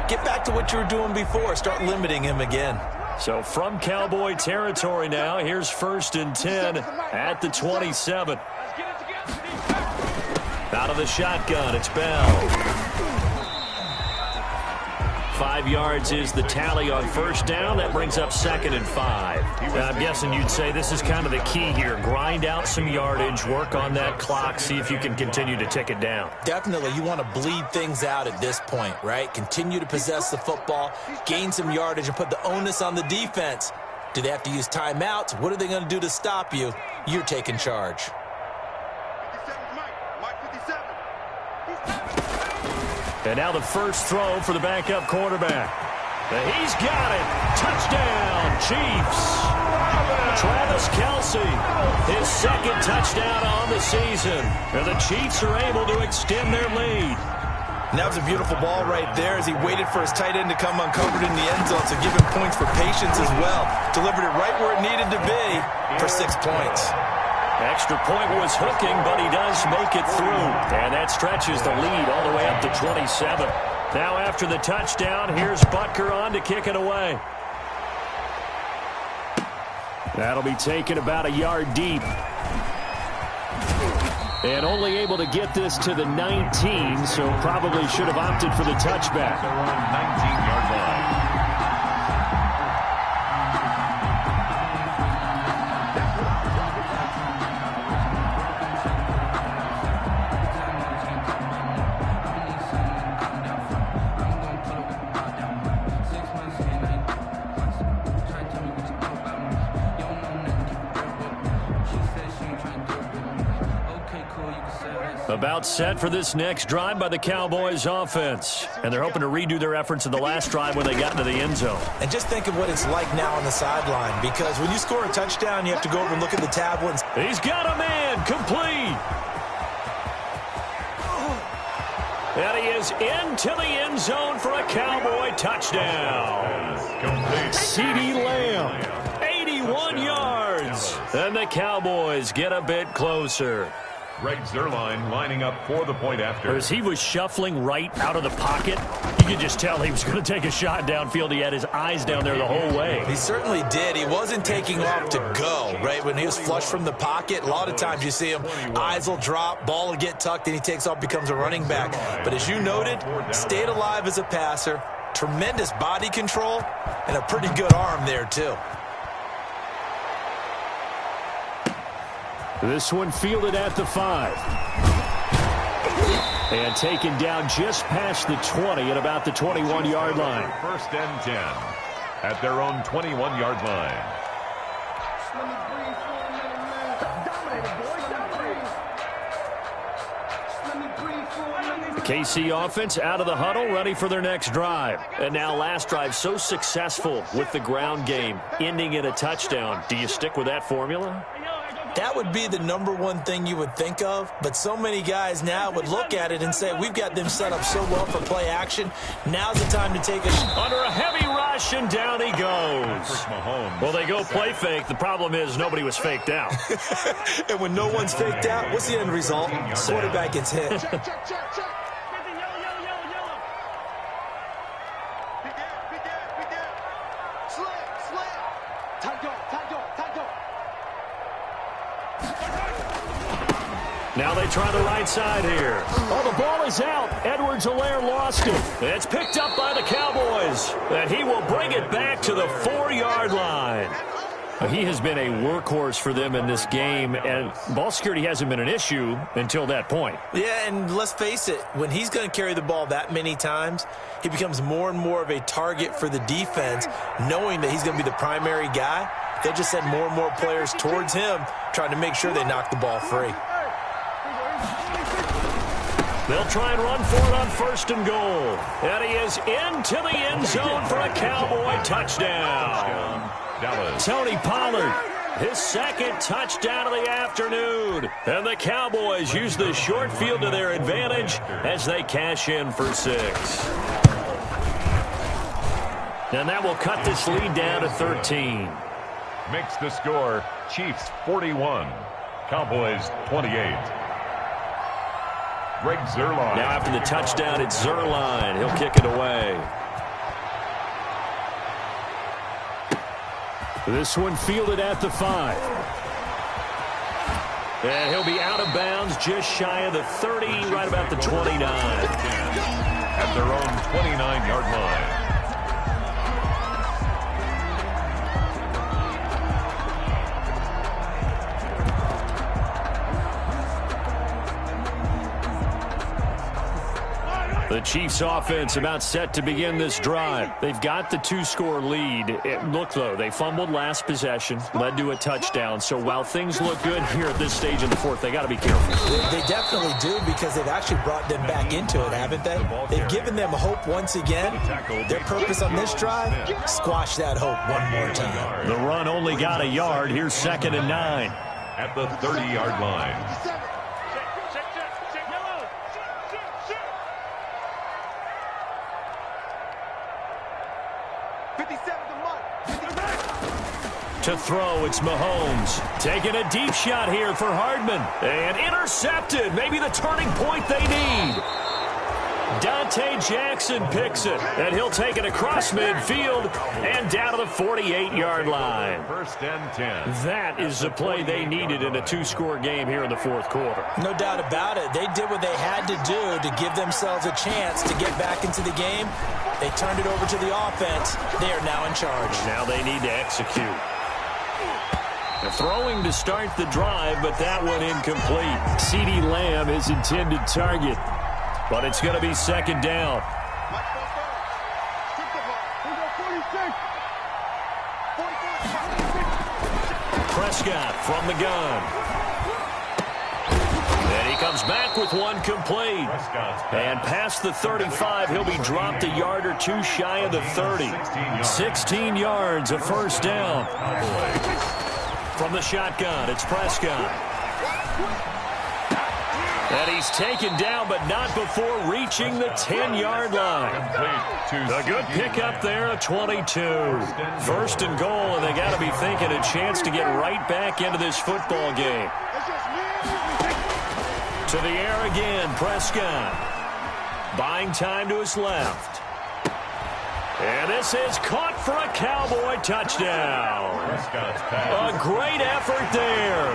Get back to what you were doing before. Start limiting him again. So from Cowboy territory now, here's first and 10 at the 27. Out of the shotgun, it's Bell. 5 yards is the tally on first down. That brings up second and 5. Now, I'm guessing you'd say this is kind of the key here. Grind out some yardage, work on that clock, see if you can continue to tick it down. Definitely. You want to bleed things out at this point, right? Continue to possess the football, gain some yardage, and put the onus on the defense. Do they have to use timeouts? What are they going to do to stop you? You're taking charge. 57 Mike 57. And now the first throw for the backup quarterback. He's got it. Touchdown, Chiefs. Travis Kelce, his second touchdown on the season. And the Chiefs are able to extend their lead. And that was a beautiful ball right there as he waited for his tight end to come uncovered in the end zone, so give him points for patience as well. Delivered it right where it needed to be for 6 points. Extra point was hooking, but he does make it through. And that stretches the lead all the way up to 27. Now after the touchdown, here's Butker on to kick it away. That'll be taken about a yard deep. And only able to get this to the 19, so probably should have opted for the touchback. 19-yard line. About set for this next drive by the Cowboys offense. And they're hoping to redo their efforts in the last drive when they got into the end zone. And just think of what it's like now on the sideline, because when you score a touchdown, you have to go over and look at the tablet. He's got a man, complete. And he is into the end zone for a Cowboy touchdown. CeeDee Lamb, 81 yards. And the Cowboys get a bit closer. Greg Zuerlein lining up for the point after. As he was shuffling right out of the pocket, you could just tell he was going to take a shot downfield. He had his eyes down there the whole way. He certainly did. He wasn't taking off to go, right? When he was flush from the pocket, a lot of times you see him, eyes will drop, ball will get tucked, and he takes off, becomes a running back. But as you noted, stayed alive as a passer, tremendous body control, and a pretty good arm there, too. This one fielded at the 5. And taken down just past the 20 at about the 21-yard line. First and 10 at their own 21-yard line. KC offense out of the huddle, ready for their next drive. And now last drive so successful with the ground game, ending in a touchdown. Do you stick with that formula? That would be the number one thing you would think of, but so many guys now would look at it and say, we've got them set up so well for play action. Now's the time to take a under a heavy rush, and down he goes. Well, they go play fake. The problem is nobody was faked out. And when no one's faked out, what's the end result? Quarterback gets hit. Now they try the right side here. Oh, the ball is out. Edwards-Helaire lost it. It's picked up by the Cowboys. And he will bring it back to the 4-yard line. He has been a workhorse for them in this game, and ball security hasn't been an issue until that point. Yeah, and let's face it, when he's going to carry the ball that many times, he becomes more and more of a target for the defense, knowing that he's going to be the primary guy. They'll just send more and more players towards him, trying to make sure they knock the ball free. They'll try and run for it on first and goal. And he is into the end zone for a Cowboy touchdown. Tony Pollard, his second touchdown of the afternoon. And the Cowboys use the short field to their advantage as they cash in for 6. And that will cut this lead down to 13. Makes the score Chiefs 41, Cowboys 28. Greg Zuerlein. Now after the touchdown, it's Zuerlein. He'll kick it away. This one fielded at the 5. And he'll be out of bounds just shy of the 30, right about the 29. At their own 29-yard line. The Chiefs offense about set to begin this drive. They've got the 2-score lead. Look, though, they fumbled last possession, led to a touchdown. So while things look good here at this stage in the fourth, they got to be careful. They definitely do, because they've actually brought them back into it, haven't they? They've given them hope once again. Their purpose on this drive, squash that hope one more time. The run only got a yard. Here's 2nd and 9. At the 30-yard line. To throw, it's Mahomes. Taking a deep shot here for Hardman. And intercepted. Maybe the turning point they need. Dante Jackson picks it. And he'll take it across midfield and down to the 48-yard line. 1st and 10. That is the play they needed in a 2-score game here in the fourth quarter. No doubt about it. They did what they had to do to give themselves a chance to get back into the game. They turned it over to the offense. They are now in charge. Now they need to execute. Throwing to start the drive, but that one incomplete. CeeDee Lamb is intended target, but it's going to be 2nd down. Prescott from the gun. Comes back with one complete. And past the 35, he'll be dropped a yard or two shy of the 30. 16 yards, a first down. From the shotgun, it's Prescott. And he's taken down, but not before reaching the 10-yard line. A good pickup there, a 22. First and goal, and they got to be thinking a chance to get right back into this football game. To the air again, Prescott. Buying time to his left. And this is caught for a Cowboy touchdown. A great effort there.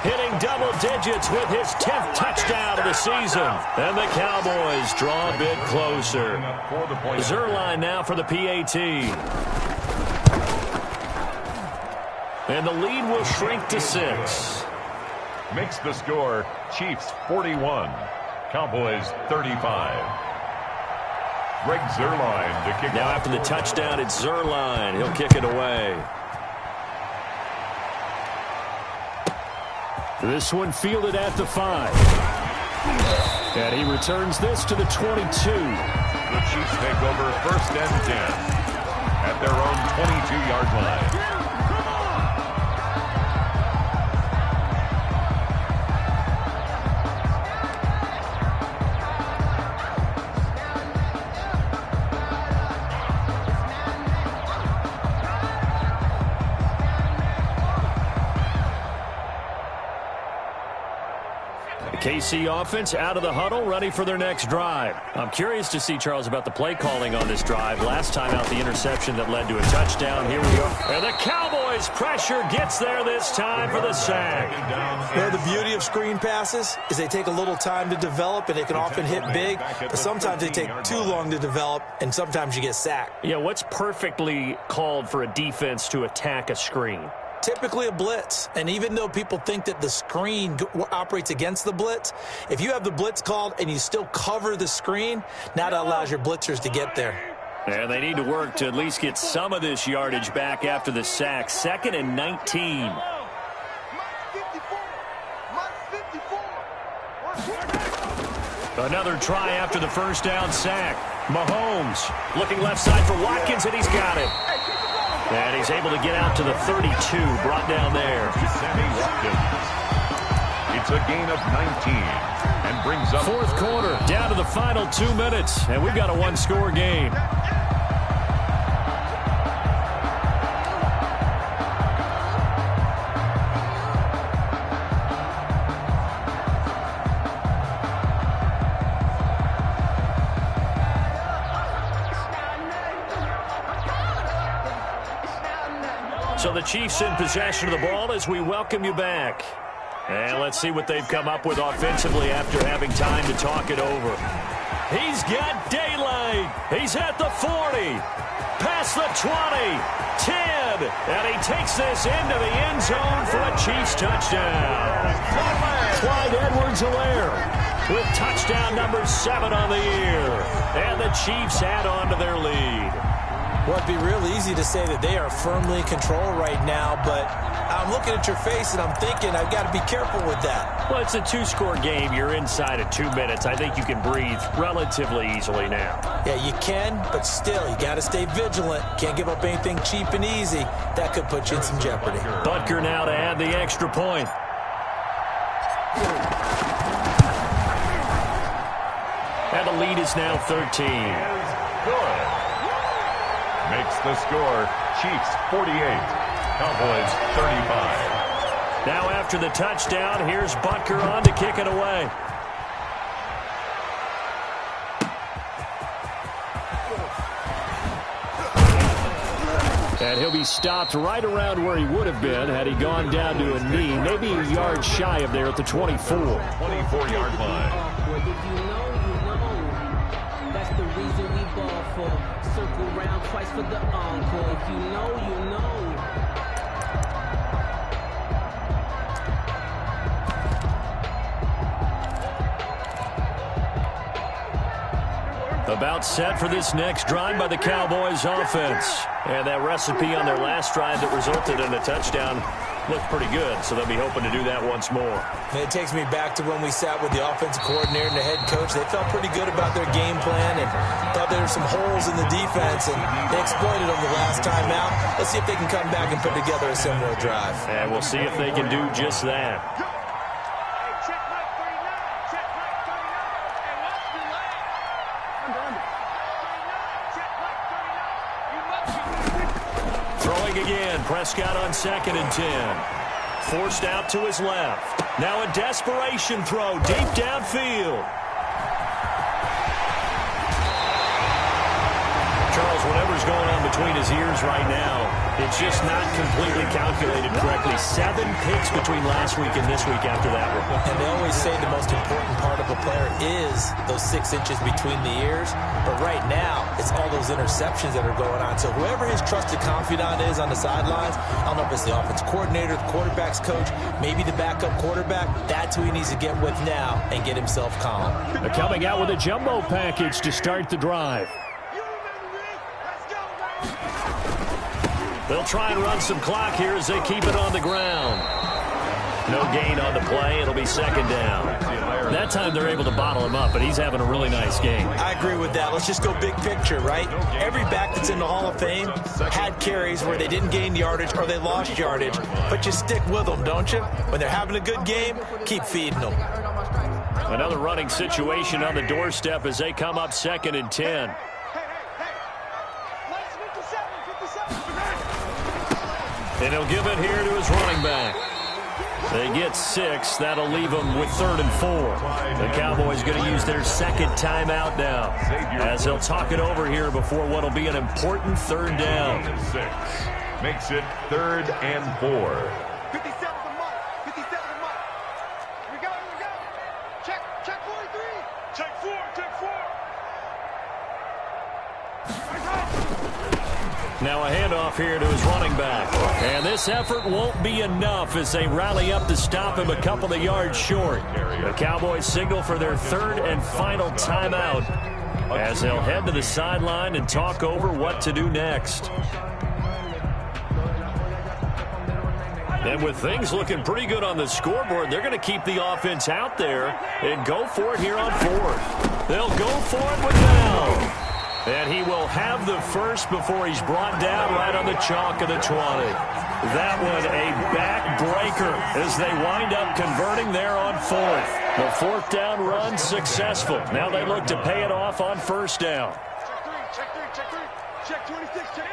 Hitting double digits with his 10th touchdown of the season. And the Cowboys draw a bit closer. Zerline now for the PAT. And the lead will shrink to 6. Makes the score Chiefs 41, Cowboys 35. Greg Zerline to kick now off. After the touchdown, it's Zerline. He'll kick it away. This one fielded at the 5. And he returns this to the 22. The Chiefs take over first and 10 at their own 22-yard line. KC offense out of the huddle, ready for their next drive. I'm curious to see, Charles, about the play calling on this drive. Last time out, the interception that led to a touchdown. Here we go. And the Cowboys' pressure gets there this time for the sack. You know, the beauty of screen passes is they take a little time to develop, and they can often hit big, but sometimes they take too long to develop, and sometimes you get sacked. Yeah, what's perfectly called for a defense to attack a screen? Typically a blitz, and even though people think that the screen operates against the blitz, if you have the blitz called and you still cover the screen, now that allows your blitzers to get there. And they need to work to at least get some of this yardage back after the sack. 2nd and 19. Another try after the first down sack. Mahomes looking left side for Watkins, and he's got it. And he's able to get out to the 32, brought down there. Sammy Watkins. It's a gain of 19 and brings up fourth quarter, down to the final 2 minutes, and we've got a one-score game. So the Chiefs in possession of the ball as we welcome you back. And let's see what they've come up with offensively after having time to talk it over. He's got daylight. He's at the 40. Past the 20. 10. And he takes this into the end zone for a Chiefs touchdown. Clyde Edwards-Helaire with touchdown number 7 on the year. And the Chiefs add on to their lead. Well, it'd be real easy to say that they are firmly in control right now, but I'm looking at your face and I'm thinking I've got to be careful with that. Well, it's a 2-score game. You're inside of 2 minutes. I think you can breathe relatively easily now. Yeah, you can, but still, you got to stay vigilant. Can't give up anything cheap and easy. That could put you in some jeopardy. Butker now to add the extra point. And the lead is now 13. good. Makes the score Chiefs 48, Cowboys 35. Now after the touchdown, here's Butker on to kick it away. And he'll be stopped right around where he would have been had he gone down to a knee, maybe a yard shy of there at the 24. 24-yard line. If you know, that's the reason we ball for. Circle round twice for the encore. If you know, you know. About set for this next drive by the Cowboys offense. And that recipe on their last drive that resulted in a touchdown looked pretty good, so they'll be hoping to do that once more. And it takes me back to when we sat with the offensive coordinator and the head coach. They felt pretty good about their game plan and thought there were some holes in the defense, and they exploited them the last time out. Let's see if they can come back and put together a similar drive. And we'll see if they can do just that. Throwing again, Prescott on 2nd and 10. Forced out to his left. Now a desperation throw deep downfield. Charles, whatever's going on between his ears right now, it's just not completely calculated correctly. 7 picks between last week and this week after that one. And they always say the most important part of a player is those 6 inches between the ears. But right now, it's all those interceptions that are going on. So whoever his trusted confidant is on the sidelines, I don't know if it's the offensive coordinator, the quarterback's coach, maybe the backup quarterback, that's who he needs to get with now and get himself calm. They're coming out with a jumbo package to start the drive. They'll try and run some clock here as they keep it on the ground. No gain on the play. It'll be 2nd down. That time they're able to bottle him up, but he's having a really nice game. I agree with that. Let's just go big picture, right? Every back that's in the Hall of Fame had carries where they didn't gain yardage or they lost yardage, but you stick with them, don't you? When they're having a good game, keep feeding them. Another running situation on the doorstep as they come up 2nd and 10. And he'll give it here to his running back. They get 6. That'll leave them with 3rd and 4. The Cowboys going to use their 2nd timeout now as they'll talk it over here before what will be an important 3rd down. 6 makes it 3rd and 4. 57 the mark. 57 the mark. Here we go. Here we go. Check 43. Check 4. Check 4. Now a handoff here to his running back. And this effort won't be enough as they rally up to stop him a couple of yards short. The Cowboys signal for their 3rd and final timeout as they'll head to the sideline and talk over what to do next. And with things looking pretty good on the scoreboard, they're going to keep the offense out there and go for it here on 4th. They'll go for it with Bell. And he will have the first before he's brought down right on the chalk of the 20. That one a backbreaker as they wind up converting there on 4th. The 4th down run successful. Now they look to pay it off on 1st down. Check 3. Check 3. Check 26. Check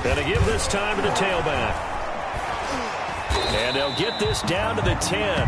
15. And they give this time to the tailback. And they'll get this down to the 10.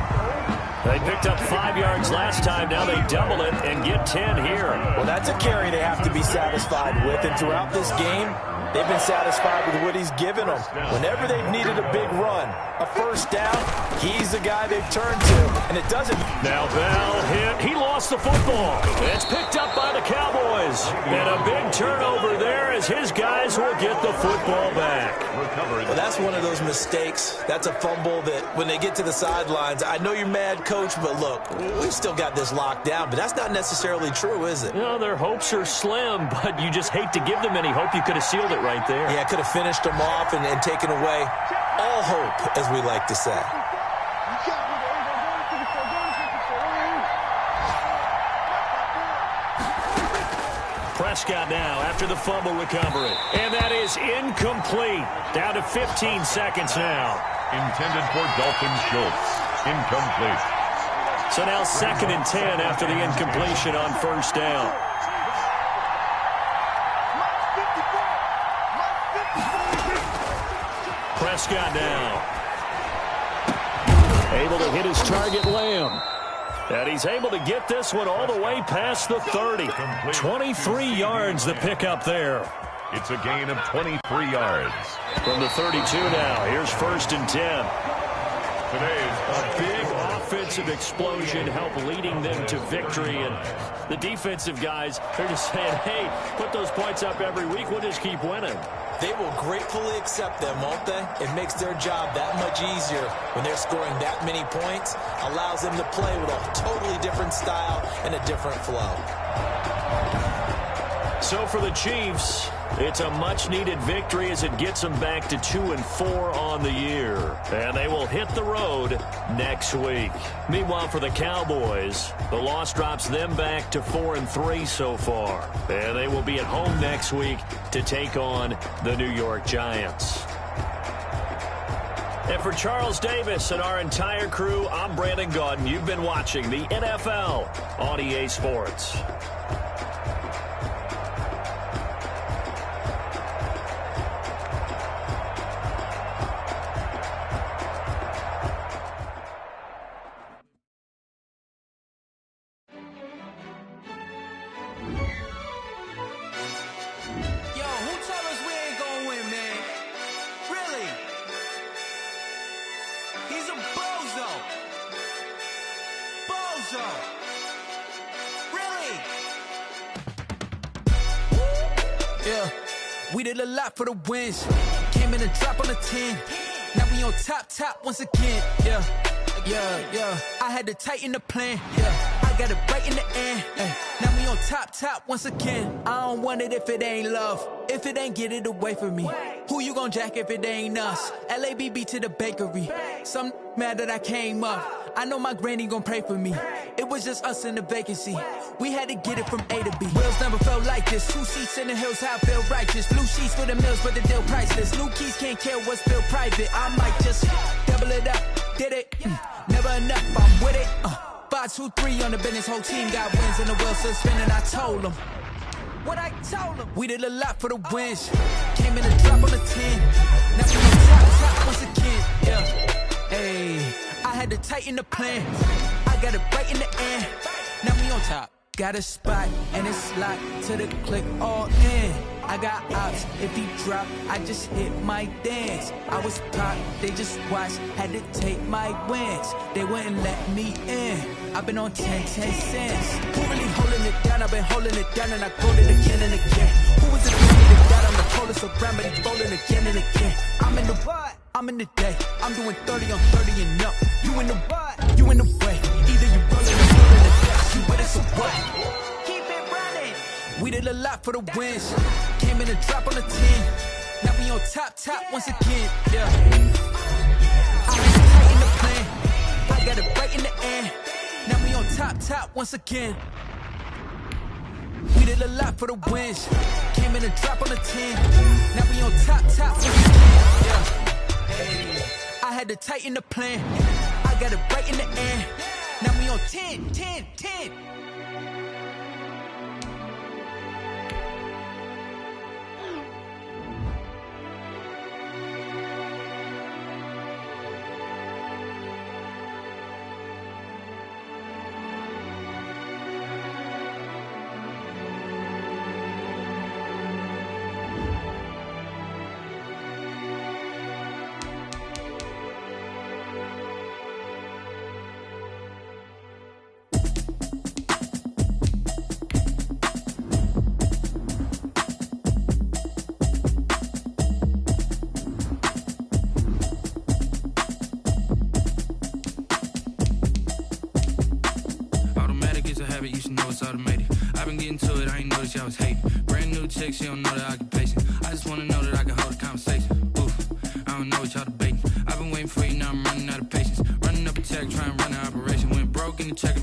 They picked up 5 yards last time. Now they double it and get 10 here. Well, that's a carry they have to be satisfied with. And throughout this game, they've been satisfied with what he's given them. Whenever they've needed a big run, a 1st down, he's the guy they've turned to. And it doesn't. Now Bell hit. He lost the football. It's picked up by the Cowboys. And a big turnover there as his guys will get the football back. Well, that's one of those mistakes. That's a fumble that when they get to the sidelines, I know you're mad, Coach, but look, we've still got this locked down. But that's not necessarily true, is it? No, their hopes are slim, but you just hate to give them any hope. You could have sealed it right there. Yeah, could have finished them off and taken away all hope, as we like to say. Prescott now after the fumble recovery. And that is incomplete. Down to 15 seconds now. Intended for Dalton Schultz. Incomplete. So now 2nd and 10 after the incompletion on 1st down. Prescott now. Able to hit his target, Lamb. And he's able to get this one all the way past the 30. 23 yards the pickup there. It's a gain of 23 yards. From the 32 now. Here's 1st and 10. Today's A big offensive explosion helped leading them to victory. And the defensive guys, they're just saying, hey, put those points up every week. We'll just keep winning. They will gratefully accept them, won't they? It makes their job that much easier when they're scoring that many points. Allows them to play with a totally different style and a different flow. So for the Chiefs, It's a much-needed victory as it gets them back to 2-4 on the year. And they will hit the road next week. Meanwhile, for the Cowboys, the loss drops them back to 4-3 so far. And they will be at home next week to take on the New York Giants. And for Charles Davis and our entire crew, I'm Brandon Gaudin. You've been watching the NFL on EA Sports. We did a lot for the wins. Came in and dropped on the 10. Now we on top once again. Yeah. I had to tighten the plan. Yeah. I got it right in the end. Now we on top once again. I don't want it if it ain't love. If it ain't, get it away from me. Who you gon' jack if it ain't us? LABB to the bakery. Some mad that I came up. I know my granny gon' pray for me. It was just us in the vacancy. We had to get it from A to B. Wheels never felt like this. 2 seats in the hills, how I feel righteous. Blue sheets for the mills, but the deal priceless. New keys can't care what's still private. I might just double it up. Did it? Never enough, I'm with it. 5, 2, 3 on the business. Whole team got wins and the wheels still spinning. I told them what I told them. We did a lot for the wins. Came in and drop on the 10. Now we on top once again. Yeah. Hey, I had to tighten the plan. I got it right in the end. Now we on top. Got a spot and it's locked to the click all in. I got ops, if he drop, I just hit my dance. I was caught, they just watched, had to take my wins. They wouldn't let me in. I've been on 10 cents. Who really holding it down? I've been holding it down and I called it again and again. Who was the holding it down? I'm the coldest around, but he's folding again and again. I'm in the what? I'm in the day. I'm doing 30 on 30 and up. You in the what? You in the way. Either you rolling or rolling the death. You with us or what? Keep it running. We did a lot for the wins. Came in and drop on the 10. Now we on top once again. Yeah. I had to tighten the plan. I got it right in the end. Now we on top once again. We did a lot for the wins. Came in and drop on the 10. Now we on top once again. Yeah. I had to tighten the plan. I got it right in the end. Now we on 10. You should know it's automated. I've been getting to it, I ain't noticed y'all was hating. Brand new chick, she don't know the occupation. I just wanna know that I can hold a conversation. Oof, I don't know what y'all debating. I've been waiting for you, now I'm running out of patience. Running up a check, trying to run an operation. Went broke in the check.